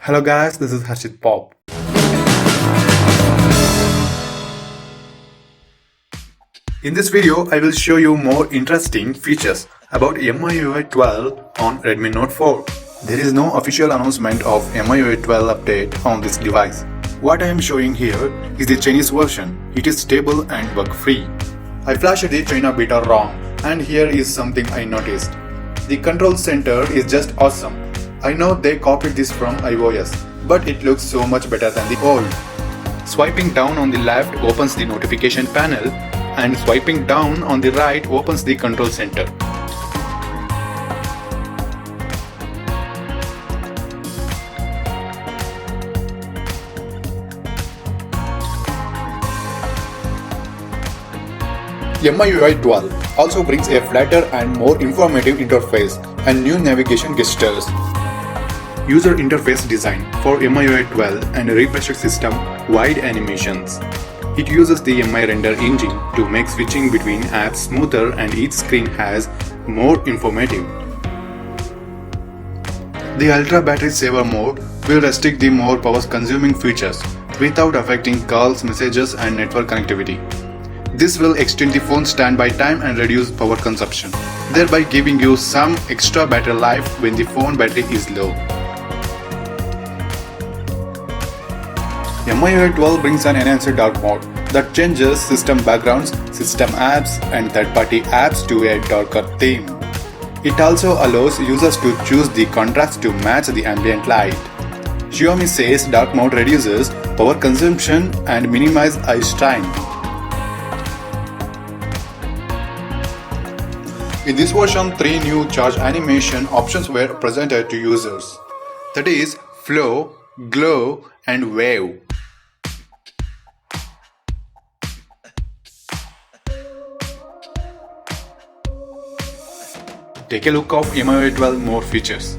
Hello guys, this is Harshit Pop. In this video, I will show you more interesting features about MIUI12 on Redmi Note 4. There is no official announcement of MIUI12 update on this device. What I am showing here is the Chinese version. It is stable and bug-free. I flashed the China beta ROM, and here is something I noticed. The control center is just awesome. I know they copied this from iOS, but it looks so much better than the old. Swiping down on the left opens the notification panel, and swiping down on the right opens the control center. MIUI 12 also brings a flatter and more informative interface and new navigation gestures. User interface design for MIUI 12 and refreshed system wide animations. It uses the MI render engine to make switching between apps smoother, and each screen has more informative. The Ultra Battery Saver mode will restrict the more power consuming features without affecting calls, messages and network connectivity. This will extend the phone standby time and reduce power consumption, thereby giving you some extra battery life when the phone battery is low. MIUI 12 brings an enhanced dark mode that changes system backgrounds, system apps and third-party apps to a darker theme. It also allows users to choose the contrast to match the ambient light. Xiaomi says dark mode reduces power consumption and minimizes eye strain. In this version, 3 new charge animation options were presented to users. That is Flow, Glow and Wave. Take a look of MIUI 12 more features.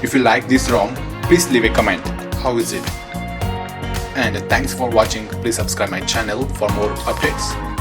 If you like this ROM, please leave a comment. How is it? And thanks for watching. Please subscribe my channel for more updates.